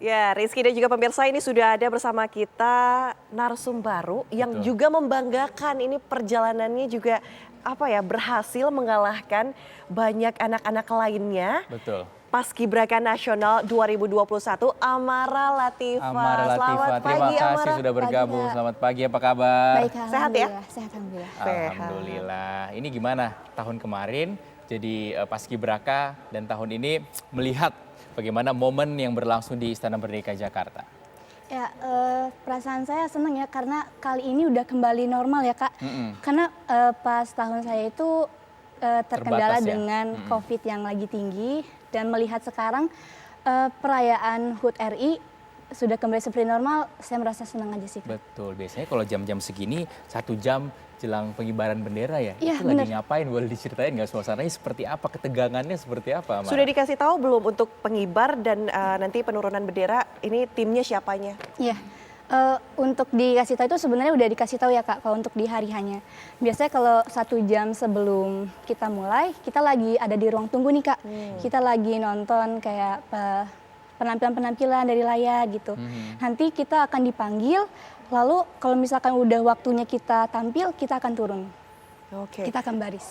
Ya, Rizky dan juga pemirsa ini sudah ada bersama kita narsum baru yang Betul. juga membanggakan. Ini perjalanannya juga apa ya, berhasil mengalahkan banyak anak-anak lainnya. Betul. Paskibraka Nasional 2021 Amara Latifa. Amara Latifa, Selamat terima pagi, kasih Amara. sudah bergabung. Pagi, Kak. Selamat pagi, apa kabar? Baik, Sehat ya? alhamdulillah. Sehat, alhamdulillah. Alhamdulillah. Ini gimana tahun kemarin jadi Paskibraka dan tahun ini melihat bagaimana momen yang berlangsung di Istana Merdeka Jakarta? Ya, perasaan saya senang ya karena kali ini udah kembali normal ya, Kak. Karena pas tahun saya itu terkendala Terbatas ya? dengan COVID yang lagi tinggi dan melihat sekarang perayaan HUT RI sudah kembali seperti normal, saya merasa senang aja sih, Kak. Betul, biasanya kalau jam-jam segini 1 jam jelang pengibaran bendera ya, Iya, itu lagi bener. ngapain? Boleh diceritain nggak suasananya seperti apa, ketegangannya seperti apa, Amara? Sudah dikasih tahu belum untuk pengibar dan nanti penurunan bendera ini timnya siapanya? Iya, untuk dikasih tahu itu sebenarnya udah dikasih tahu ya, Kak, kalau untuk di hari hanya. Biasanya kalau 1 jam sebelum kita mulai, kita lagi ada di ruang tunggu nih, Kak. Kita lagi nonton kayak penampilan-penampilan dari layar gitu. Nanti kita akan dipanggil, lalu kalau misalkan udah waktunya kita tampil, kita akan turun. Oke. Kita akan baris.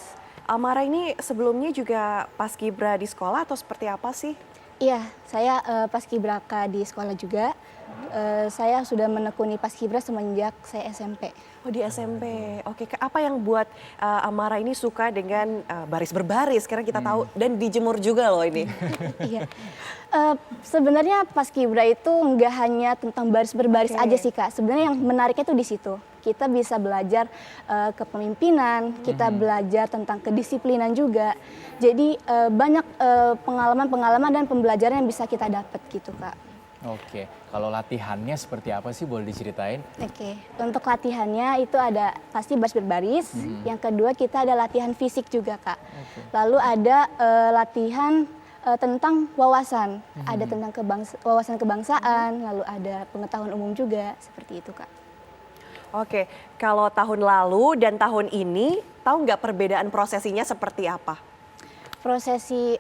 Amara ini sebelumnya juga paskibra di sekolah atau seperti apa sih? Iya, saya paskibraka di sekolah juga. Saya sudah menekuni paskibra semenjak saya SMP. Oh, di SMP. Oke, apa yang buat Amara ini suka dengan baris berbaris? Karena kita tahu dan dijemur juga loh ini. Iya. Sebenarnya paskibra itu nggak hanya tentang baris berbaris Oke. aja sih, Kak. Sebenarnya yang menariknya tuh di situ. Kita bisa belajar kepemimpinan, kita belajar tentang kedisiplinan juga. Jadi banyak pengalaman-pengalaman dan pembelajaran yang bisa kita dapat gitu, Kak. Oke, kalau latihannya seperti apa sih, boleh diceritain? Oke, untuk latihannya itu ada pasti baris berbaris. Yang kedua kita ada latihan fisik juga, Kak. Lalu ada latihan tentang wawasan. Ada tentang wawasan kebangsaan, lalu ada pengetahuan umum juga, seperti itu, Kak. Oke, kalau tahun lalu dan tahun ini, tahu nggak perbedaan prosesinya seperti apa? Prosesi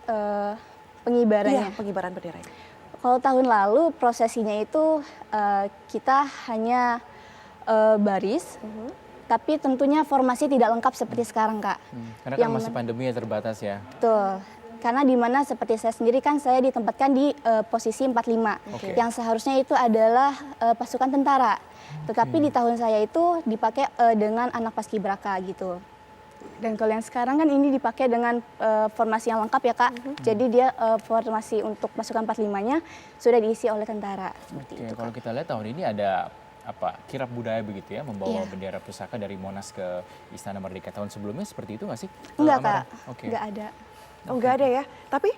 pengibarannya. Iya, pengibaran bendera ini. Kalau tahun lalu prosesinya itu kita hanya baris, tapi tentunya formasi tidak lengkap seperti sekarang, Kak. Karena kan Yang masih pandemi ya, terbatas ya. Betul. Karena di mana seperti saya sendiri kan saya ditempatkan di posisi 45. Oke. Yang seharusnya itu adalah pasukan tentara. Tetapi di tahun saya itu dipakai dengan anak paskibraka gitu. Dan kalau yang sekarang kan ini dipakai dengan formasi yang lengkap ya, Kak. Jadi dia formasi untuk pasukan 45-nya sudah diisi oleh tentara. Seperti Oke, itu, kalau Kak. kita lihat tahun ini ada apa, kirap budaya begitu ya, membawa Iya. bendera pusaka dari Monas ke Istana Merdeka. Tahun sebelumnya seperti itu nggak sih? Enggak, Amara? Kak. Oke. Enggak ada. Oh, nggak ada ya. Tapi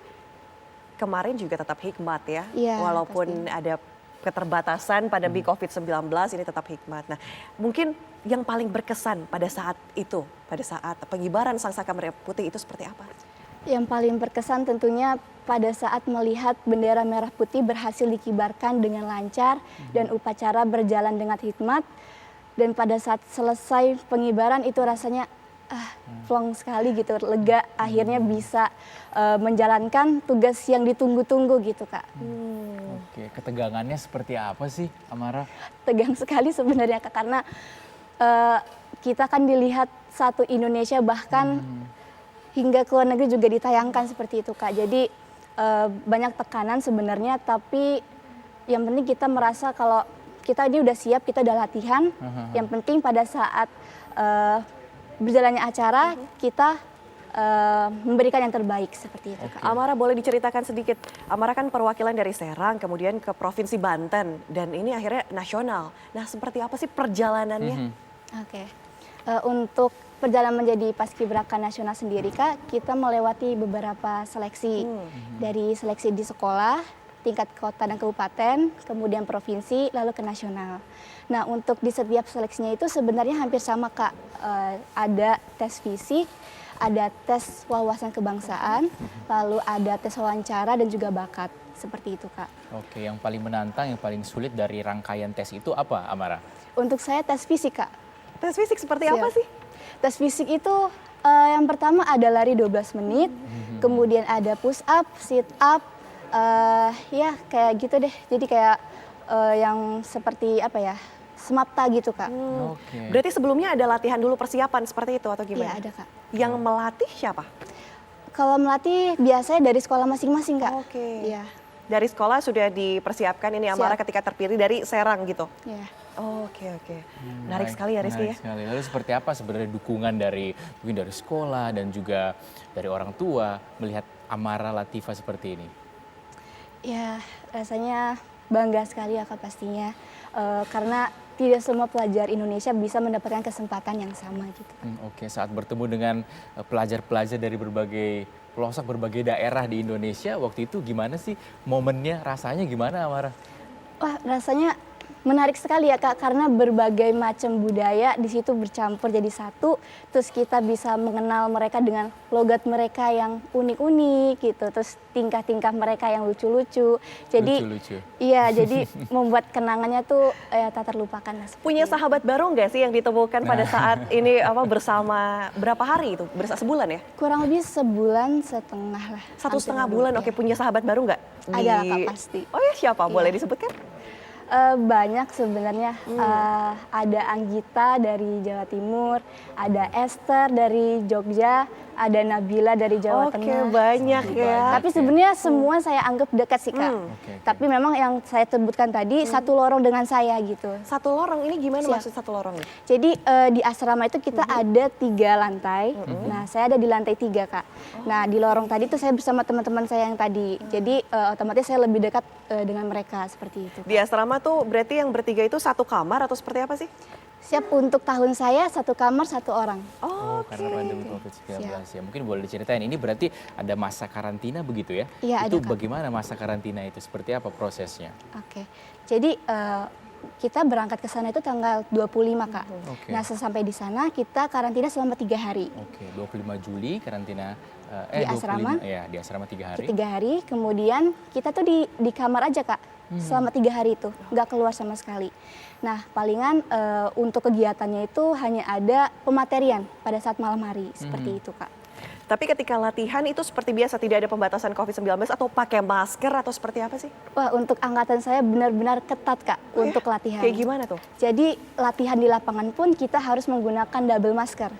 kemarin juga tetap hikmat ya. Iya, Walaupun ada keterbatasan pandemi COVID-19, ini tetap hikmat. Nah, mungkin yang paling berkesan pada saat itu, pada saat pengibaran Sangsaka Merah Putih itu seperti apa? Yang paling berkesan tentunya pada saat melihat bendera merah putih berhasil dikibarkan dengan lancar dan upacara berjalan dengan hikmat. Dan pada saat selesai pengibaran itu rasanya plong sekali gitu, lega akhirnya bisa menjalankan tugas yang ditunggu-tunggu gitu, Kak. Oke, ketegangannya seperti apa sih, Amara? Tegang sekali sebenarnya, Kak, karena kita kan dilihat satu Indonesia bahkan hingga ke luar negeri juga ditayangkan seperti itu, Kak. Jadi banyak tekanan sebenarnya, tapi yang penting kita merasa kalau kita ini udah siap, kita udah latihan. Yang penting pada saat berjalannya acara kita memberikan yang terbaik seperti itu, Kak. Amara, boleh diceritakan sedikit. Amara kan perwakilan dari Serang, kemudian ke Provinsi Banten, dan ini akhirnya nasional. Nah, seperti apa sih perjalanannya? Oke. Untuk perjalanan menjadi paskibraka nasional sendiri, Kak, kita melewati beberapa seleksi. Dari seleksi di sekolah, tingkat kota dan kabupaten, kemudian provinsi, lalu ke nasional. Nah, untuk di setiap seleksinya itu sebenarnya hampir sama, Kak. Ada tes fisik, ada tes wawasan kebangsaan, lalu ada tes wawancara dan juga bakat. Seperti itu, Kak. Oke, yang paling menantang, yang paling sulit dari rangkaian tes itu apa, Amara? Untuk saya tes fisik, Kak. Tes fisik seperti Siap. apa sih? Tes fisik itu yang pertama ada lari 12 menit, kemudian ada push up, sit up, Ya kayak gitu deh. Jadi kayak yang seperti apa ya, semapta gitu Kak. Oke. Berarti sebelumnya ada latihan dulu persiapan seperti itu atau Iya gimana? ada Kak. Yang melatih siapa? Kalau melatih biasanya dari sekolah masing-masing Kak. Oke. Iya. Dari sekolah sudah dipersiapkan ini Amara Siap. ketika terpilih dari Serang gitu. Iya. Oke oke. Menarik sekali ya Rizky ya. Menarik sekali. Lalu seperti apa sebenarnya dukungan dari mungkin dari sekolah dan juga dari orang tua melihat Amara Latifa seperti ini? Ya rasanya bangga sekali ya Kak pastinya. Karena tidak semua pelajar Indonesia bisa mendapatkan kesempatan yang sama gitu. Oke, saat bertemu dengan pelajar-pelajar dari berbagai pelosok, berbagai daerah di Indonesia, waktu itu gimana sih momennya, rasanya gimana Amara? Wah, rasanya menarik sekali ya Kak, karena berbagai macam budaya di situ bercampur jadi satu, terus kita bisa mengenal mereka dengan logat mereka yang unik-unik gitu, terus tingkah-tingkah mereka yang lucu-lucu. Jadi Lucu-lucu. iya, jadi membuat kenangannya tuh tak terlupakan lah. Punya sahabat baru nggak sih yang ditemukan pada saat ini bersama berapa hari itu? Sebulan ya? Kurang lebih sebulan setengah lah. Satu hampir setengah lebih, bulan. ya. Oke, punya sahabat baru nggak? Ada lah Kak, pasti. Oh ya, siapa? Boleh Iya. disebutkan? Banyak sebenarnya. Ada Anggita dari Jawa Timur, ada Esther dari Jogja, ada Nabila dari Jawa Oke, Tengah. banyak ya. Tapi sebenarnya semua saya anggap dekat sih Kak. Oke. Tapi memang yang saya sebutkan tadi satu lorong dengan saya gitu. Satu lorong ini gimana Siap. maksud satu lorong nih? Jadi di asrama itu kita ada 3 lantai. Nah saya ada di lantai 3 Kak. Nah di lorong tadi tuh saya bersama teman-teman saya yang tadi. Jadi otomatis saya lebih dekat dengan mereka seperti itu. Di asrama tuh berarti yang bertiga itu satu kamar atau seperti apa sih? Siap, untuk tahun saya 1 kamar 1 orang. Oh, karena pandemi COVID-19 ya. Mungkin boleh diceritain, ini berarti ada masa karantina begitu ya? Iya, Itu ada, Kak. bagaimana masa karantina itu? Seperti apa prosesnya? Oke, jadi kita berangkat ke sana itu tanggal 25 Kak. Oke. Nah sesampai di sana kita karantina selama 3 hari. Oke, 25 Juli karantina. Di asrama? Ya, di asrama 3 hari. 3 hari, kemudian kita tuh di kamar aja Kak. Selama 3 hari itu, nggak keluar sama sekali. Nah palingan untuk kegiatannya itu hanya ada pematerian pada saat malam hari, seperti itu Kak. Tapi ketika latihan itu seperti biasa, tidak ada pembatasan COVID-19 atau pakai masker atau seperti apa sih? Wah, untuk angkatan saya benar-benar ketat Kak untuk latihan. Kayak gimana tuh? Jadi latihan di lapangan pun kita harus menggunakan double masker.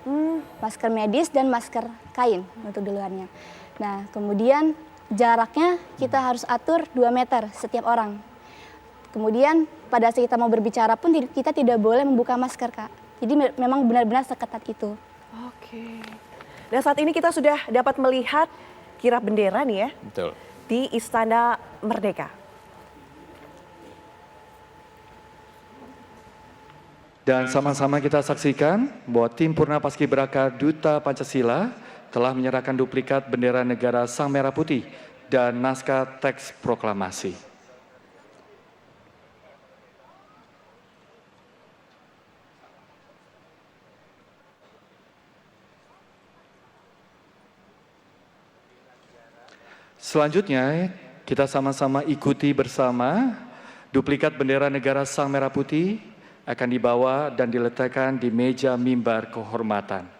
Masker medis dan masker kain untuk di luarnya. Nah kemudian jaraknya kita harus atur 2 meter setiap orang. Kemudian pada saat kita mau berbicara pun kita tidak boleh membuka masker Kak. Jadi memang benar-benar seketat itu. Oke. Dan saat ini kita sudah dapat melihat kirap bendera nih ya Betul. di Istana Merdeka. Dan sama-sama kita saksikan bahwa tim Purna Paskibraka Duta Pancasila telah menyerahkan duplikat bendera negara Sang Merah Putih dan naskah teks proklamasi. Selanjutnya, kita sama-sama ikuti bersama duplikat bendera negara Sang Merah Putih akan dibawa dan diletakkan di meja mimbar kehormatan.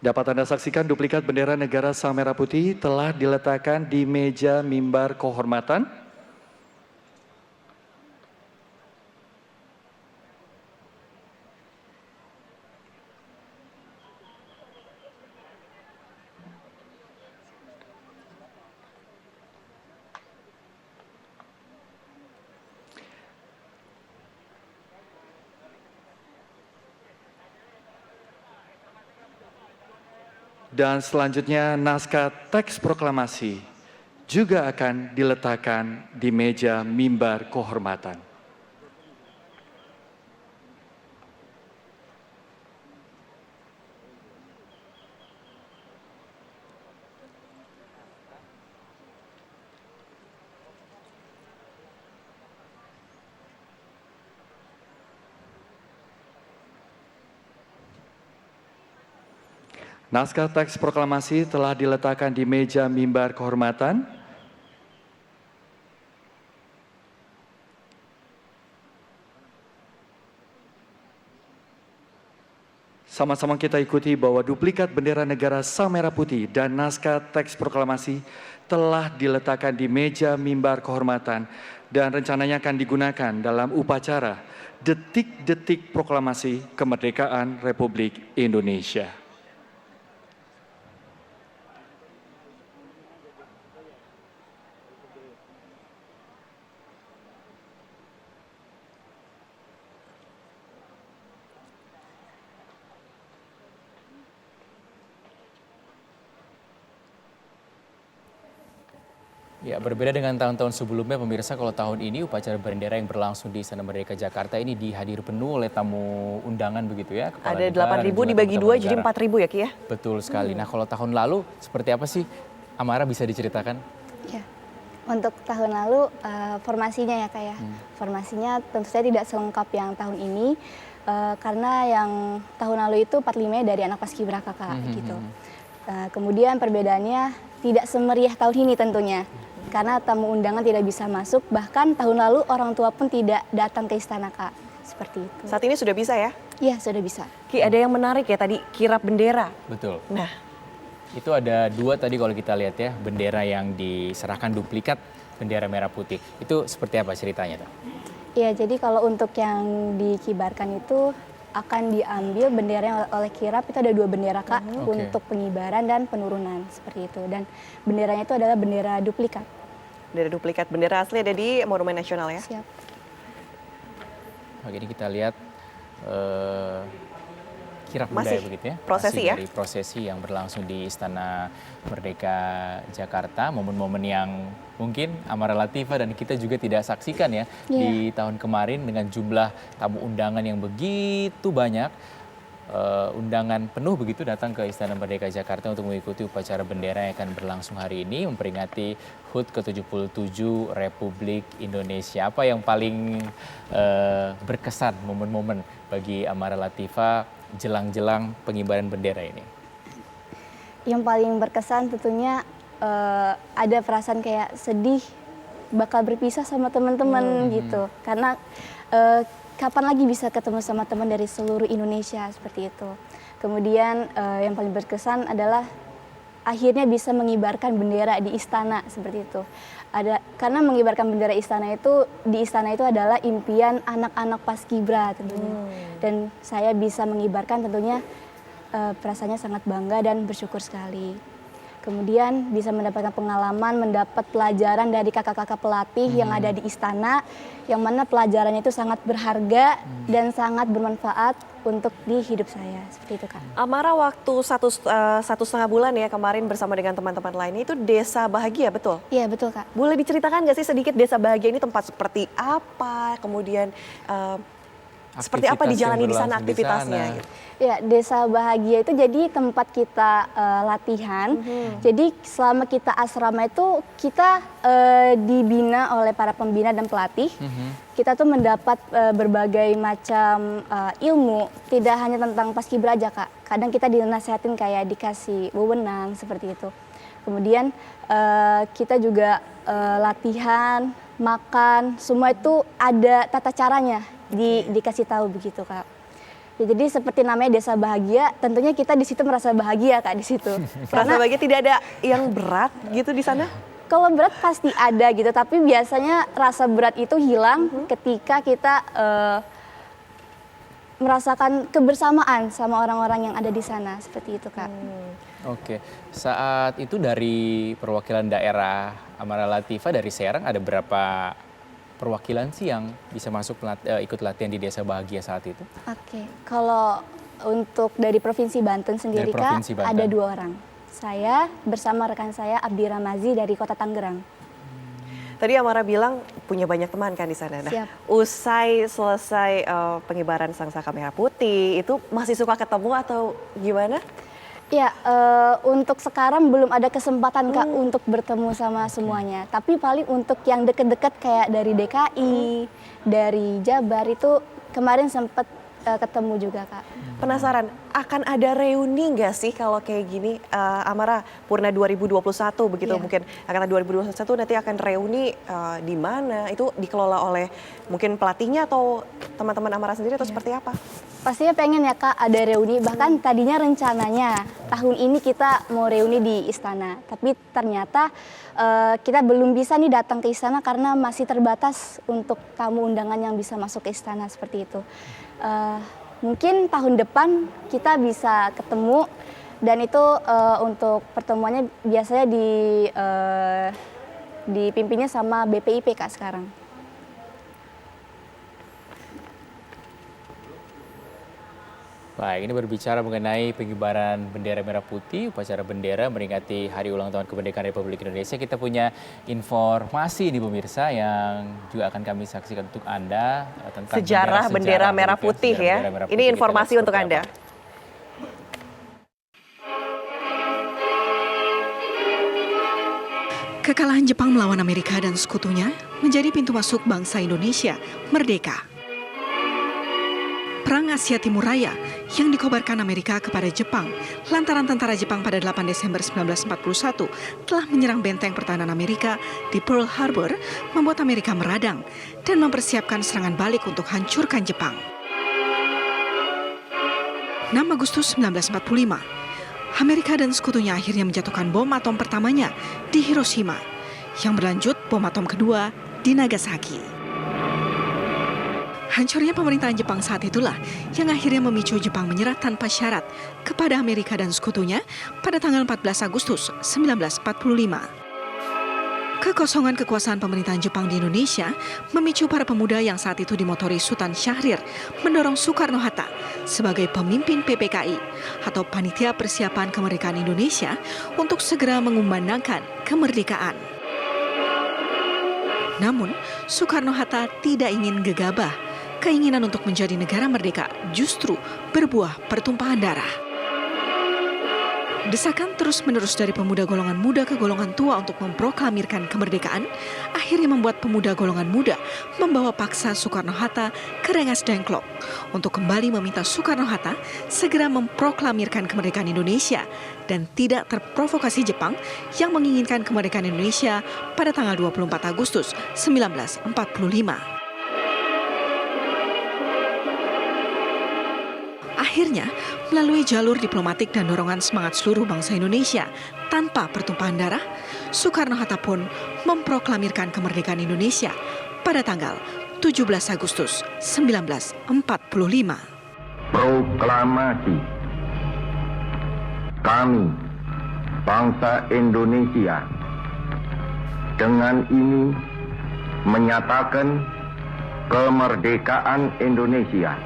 Dapat Anda saksikan duplikat bendera negara Sang Merah Putih telah diletakkan di meja mimbar kehormatan. Dan selanjutnya naskah teks proklamasi juga akan diletakkan di meja mimbar kehormatan. Naskah teks proklamasi telah diletakkan di meja mimbar kehormatan. Sama-sama kita ikuti bahwa duplikat bendera negara Sang Merah Putih dan naskah teks proklamasi telah diletakkan di meja mimbar kehormatan dan rencananya akan digunakan dalam upacara detik-detik proklamasi kemerdekaan Republik Indonesia. Ya, berbeda dengan tahun-tahun sebelumnya, pemirsa, kalau tahun ini upacara bendera yang berlangsung di Istana Merdeka Jakarta ini dihadiri penuh oleh tamu undangan begitu ya. Ada 8.000 dibagi dua jadi 4.000 ya Ki ya? Betul sekali. Nah kalau tahun lalu seperti apa sih, Amara bisa diceritakan? Ya, untuk tahun lalu formasinya ya Kak ya. Formasinya tentu saja tidak selengkap yang tahun ini. Karena yang tahun lalu itu 45 dari anak paskibraka Kak gitu. Kemudian perbedaannya tidak semeriah tahun ini tentunya. Karena tamu undangan tidak bisa masuk, bahkan tahun lalu orang tua pun tidak datang ke istana Kak. Seperti itu. Saat ini sudah bisa ya? Iya, sudah bisa. Ki, ada yang menarik ya tadi, kirap bendera. Betul. Nah, Itu ada dua tadi kalau kita lihat ya, bendera yang diserahkan duplikat bendera merah putih. Itu seperti apa ceritanya tuh? Iya, jadi kalau untuk yang dikibarkan itu akan diambil bendera oleh kirap, itu ada 2 bendera Kak, untuk pengibaran dan penurunan seperti itu. Dan benderanya itu adalah bendera duplikat. bendera duplikat, bendera asli ada di Monumen Nasional ya? Siap. Oke, ini kita lihat kirap Masih budaya begitu ya. prosesi Masih ya? dari prosesi yang berlangsung di Istana Merdeka Jakarta, momen-momen yang mungkin Amara Latifah dan kita juga tidak saksikan ya di tahun kemarin dengan jumlah tamu undangan yang begitu banyak. Undangan penuh begitu datang ke Istana Merdeka Jakarta untuk mengikuti upacara bendera yang akan berlangsung hari ini memperingati HUT ke-77 Republik Indonesia. Apa yang paling berkesan momen-momen bagi Amara Latifah jelang-jelang pengibaran bendera ini? Yang paling berkesan tentunya ada perasaan kayak sedih bakal berpisah sama teman-teman gitu. Karena kapan lagi bisa ketemu sama teman dari seluruh Indonesia seperti itu. Kemudian yang paling berkesan adalah akhirnya bisa mengibarkan bendera di istana seperti itu. Karena mengibarkan bendera istana itu di istana itu adalah impian anak-anak paskibra tentunya. Dan saya bisa mengibarkan tentunya perasaannya sangat bangga dan bersyukur sekali. Kemudian bisa mendapatkan pengalaman, mendapat pelajaran dari kakak-kakak pelatih yang ada di istana, yang mana pelajarannya itu sangat berharga dan sangat bermanfaat untuk di hidup saya, seperti itu Kak. Amara waktu satu setengah bulan ya kemarin bersama dengan teman-teman lainnya itu Desa Bahagia, betul? Iya betul Kak. Boleh diceritakan nggak sih sedikit Desa Bahagia ini tempat seperti apa, kemudian seperti apa dijalani di sana aktivitasnya? Gitu. Ya, Desa Bahagia itu jadi tempat kita latihan. Jadi selama kita asrama itu kita dibina oleh para pembina dan pelatih. Kita tuh mendapat berbagai macam ilmu, tidak hanya tentang paskibra aja Kak. Kadang kita dinasihatin kayak dikasih wewenang seperti itu. Kemudian kita juga latihan, makan, semua itu ada tata caranya dikasih tahu begitu Kak. Ya, jadi seperti namanya Desa Bahagia, tentunya kita di situ merasa bahagia Kak di situ. Karena bahagia tidak ada yang berat gitu di sana? Kalau berat pasti ada gitu, tapi biasanya rasa berat itu hilang ketika kita merasakan kebersamaan sama orang-orang yang ada di sana, seperti itu Kak. Oke, saat itu dari perwakilan daerah Amara Latifah dari Serang ada berapa perwakilan sih yang bisa masuk ikut latihan di Desa Bahagia saat itu? Oke, kalau untuk dari Provinsi Banten sendiri Kak, ada 2 orang. Saya bersama rekan saya Abdi Ramazi dari Kota Tangerang. Tadi Amara bilang punya banyak teman kan di sana. Nah, Siap. usai selesai pengibaran Sang Saka Merah Putih, itu masih suka ketemu atau gimana? Ya, untuk sekarang belum ada kesempatan Kak untuk bertemu sama semuanya. Tapi paling untuk yang deket-deket kayak dari DKI, dari Jabar itu kemarin sempat ketemu juga Kak. Penasaran, akan ada reuni nggak sih kalau kayak gini? Amara, Purna 2021 begitu Iya. mungkin. Angkatan 2021 nanti akan reuni di mana? Itu dikelola oleh mungkin pelatihnya atau teman-teman Amara sendiri atau seperti apa? Pastinya pengen ya Kak ada reuni, bahkan tadinya rencananya tahun ini kita mau reuni di istana. Tapi ternyata kita belum bisa nih datang ke istana karena masih terbatas untuk tamu undangan yang bisa masuk ke istana seperti itu. Mungkin tahun depan kita bisa ketemu dan itu untuk pertemuannya biasanya dipimpinnya sama BPIP Kak sekarang. Baik, ini berbicara mengenai pengibaran bendera merah putih, upacara bendera meringati Hari Ulang Tahun Kemerdekaan Republik Indonesia. Kita punya informasi nih pemirsa yang juga akan kami saksikan untuk Anda tentang Sejarah bendera merah putih ya. bendera merah Ini putih. informasi Kita lihat untuk seperti Anda. apa. Kekalahan Jepang melawan Amerika dan sekutunya menjadi pintu masuk bangsa Indonesia merdeka. Perang Asia Timur Raya yang dikobarkan Amerika kepada Jepang lantaran tentara Jepang pada 8 Desember 1941 telah menyerang benteng pertahanan Amerika di Pearl Harbor membuat Amerika meradang dan mempersiapkan serangan balik untuk hancurkan Jepang. 6 Agustus 1945, Amerika dan sekutunya akhirnya menjatuhkan bom atom pertamanya di Hiroshima, yang berlanjut bom atom kedua di Nagasaki. Hancurnya pemerintahan Jepang saat itulah yang akhirnya memicu Jepang menyerah tanpa syarat kepada Amerika dan sekutunya pada tanggal 14 Agustus 1945. Kekosongan kekuasaan pemerintahan Jepang di Indonesia memicu para pemuda yang saat itu dimotori Sultan Syahrir mendorong Soekarno-Hatta sebagai pemimpin PPKI atau Panitia Persiapan Kemerdekaan Indonesia untuk segera mengumandangkan kemerdekaan. Namun, Soekarno-Hatta tidak ingin gegabah. Keinginan untuk menjadi negara merdeka justru berbuah pertumpahan darah. Desakan terus-menerus dari pemuda golongan muda ke golongan tua untuk memproklamirkan kemerdekaan akhirnya membuat pemuda golongan muda membawa paksa Soekarno-Hatta ke Rengas Dengklok untuk kembali meminta Soekarno-Hatta segera memproklamirkan kemerdekaan Indonesia dan tidak terprovokasi Jepang yang menginginkan kemerdekaan Indonesia pada tanggal 24 Agustus 1945. Akhirnya, melalui jalur diplomatik dan dorongan semangat seluruh bangsa Indonesia tanpa pertumpahan darah, Soekarno-Hatta pun memproklamirkan kemerdekaan Indonesia pada tanggal 17 Agustus 1945. Proklamasi. Kami, bangsa Indonesia, dengan ini menyatakan kemerdekaan Indonesia.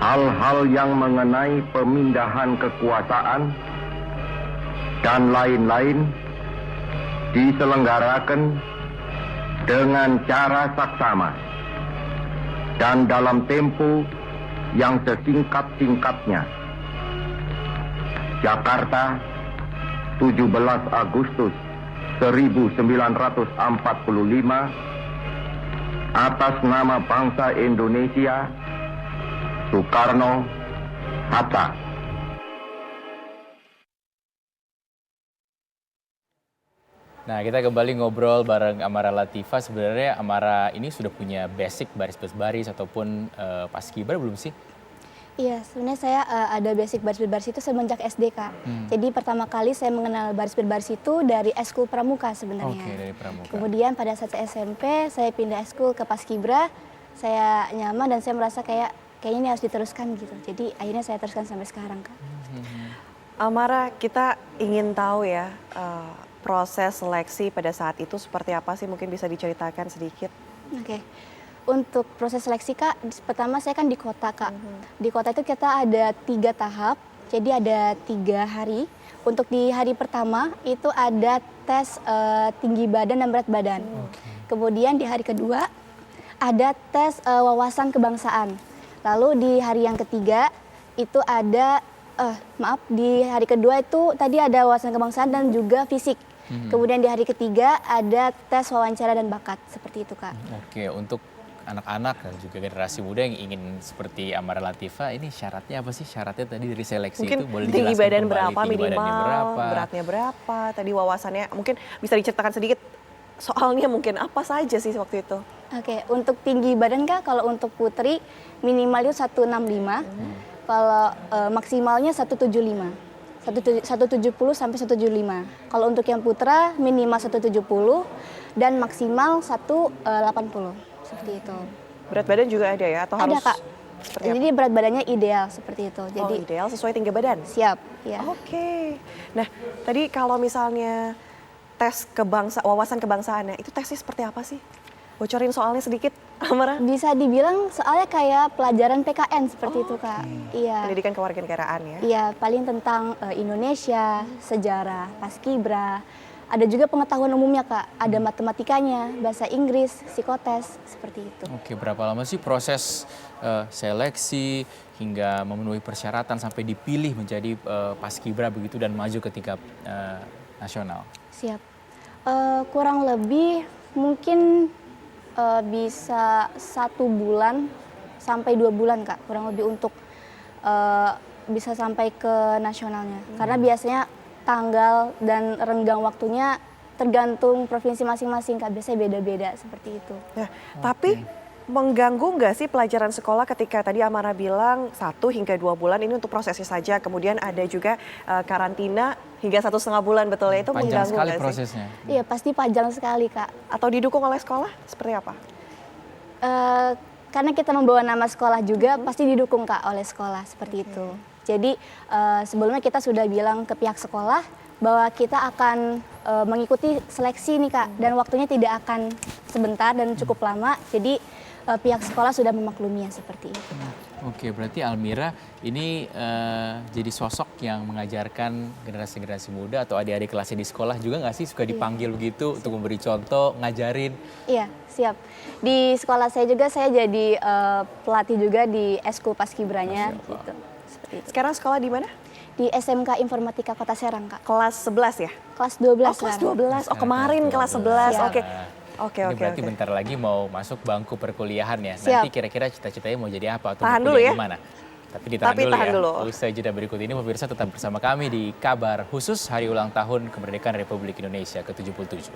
Hal-hal yang mengenai pemindahan kekuasaan dan lain-lain diselenggarakan dengan cara saksama dan dalam tempo yang sesingkat-singkatnya. Jakarta, 17 Agustus 1945, atas nama bangsa Indonesia, Soekarno-Hatta. Nah, kita kembali ngobrol bareng Amara Latifah. Sebenarnya Amara ini sudah punya basic baris baris ataupun paskibra belum sih? Iya, sebenarnya saya ada basic baris-baris itu semenjak SD, Kak. Jadi pertama kali saya mengenal baris-baris itu dari eskul pramuka sebenarnya. Oke, dari pramuka. Kemudian pada saat saya SMP, saya pindah eskul ke paskibra. Saya nyaman dan saya merasa kayaknya ini harus diteruskan gitu. Jadi akhirnya saya teruskan sampai sekarang, Kak. Amara, kita ingin tahu ya proses seleksi pada saat itu seperti apa sih? Mungkin bisa diceritakan sedikit. Oke. Untuk proses seleksi, Kak, pertama saya kan di kota, Kak. Di kota itu kita ada 3 tahap, jadi ada 3 hari. Untuk di hari pertama itu ada tes tinggi badan dan berat badan. Kemudian di hari kedua ada tes wawasan kebangsaan. Lalu di hari yang ketiga itu ada, di hari kedua itu tadi ada wawasan kebangsaan dan juga fisik. Kemudian di hari ketiga ada tes wawancara dan bakat, seperti itu, Kak. Oke, untuk anak-anak dan juga generasi muda yang ingin seperti Amara Latifah, ini syaratnya apa sih? Syaratnya tadi dari seleksi Mungkin itu boleh tinggi dijelaskan badan kembali, berapa tinggi minimal, badannya berapa? beratnya berapa, tadi wawasannya mungkin bisa diceritakan sedikit soalnya mungkin apa saja sih waktu itu? Oke, untuk tinggi badan Kak, kalau untuk putri minimal itu 165, kalau maksimalnya 175. 170 sampai 175. Kalau untuk yang putra minimal 170 dan maksimal 180. Seperti itu. Berat badan juga ada ya atau Ada harus Kak. seperti apa? Jadi berat badannya ideal seperti itu. Oh, Jadi ideal sesuai tinggi badan. siap, ya. Oke. Nah, tadi kalau misalnya tes wawasan kebangsaannya, itu tesnya seperti apa sih? Bocorin soalnya sedikit, Amara. Bisa dibilang soalnya kayak pelajaran PKN seperti itu Kak. Iya. Pendidikan kewarganegaraan ya. Iya, paling tentang Indonesia, sejarah, paskibra. Ada juga pengetahuan umumnya Kak. Ada matematikanya, bahasa Inggris, psikotes, seperti itu. Oke, berapa lama sih proses seleksi hingga memenuhi persyaratan sampai dipilih menjadi paskibra begitu dan maju ke tingkat nasional? Siap. Kurang lebih mungkin bisa 1 bulan sampai 2 bulan Kak, kurang lebih untuk bisa sampai ke nasionalnya. Karena biasanya tanggal dan renggang waktunya tergantung provinsi masing-masing Kak, biasanya beda-beda seperti itu. Nah, tapi mengganggu nggak sih pelajaran sekolah ketika tadi Amara bilang 1 hingga 2 bulan ini untuk prosesnya saja, kemudian ada juga karantina hingga 1,5 bulan, betul ya, itu Panjang mengganggu sekali nggak sih? prosesnya. Iya, pasti panjang sekali Kak. Atau didukung oleh sekolah seperti apa? Karena kita membawa nama sekolah juga, pasti didukung Kak oleh sekolah seperti itu. Jadi sebelumnya kita sudah bilang ke pihak sekolah bahwa kita akan mengikuti seleksi nih Kak, dan waktunya tidak akan sebentar dan cukup lama. Jadi pihak sekolah sudah memakluminya seperti itu. Oke, berarti Almira ini jadi sosok yang mengajarkan generasi-generasi muda atau adik-adik kelasnya di sekolah juga nggak sih suka dipanggil begitu untuk memberi contoh, ngajarin? Iya, siap. Di sekolah saya juga saya jadi pelatih juga di Eskul Paskibranya gitu. Seperti itu. Sekarang sekolah di mana? Di SMK Informatika Kota Serang Kak. Kelas 11 ya? Kelas 12 Oh, kelas sekarang. 12. Oh, kemarin kelas 11. Siap. Oke. Oke, Ini oke, berarti oke. bentar lagi mau masuk bangku perkuliahan ya. Siap. Nanti kira-kira cita-citanya mau jadi apa atau Tahan mau dulu kuliah ya. di mana? Tapi ditahan Tapi dulu tahan ya. dulu. Usai jeda berikut ini pemirsa tetap bersama kami di kabar khusus Hari Ulang Tahun Kemerdekaan Republik Indonesia ke-77.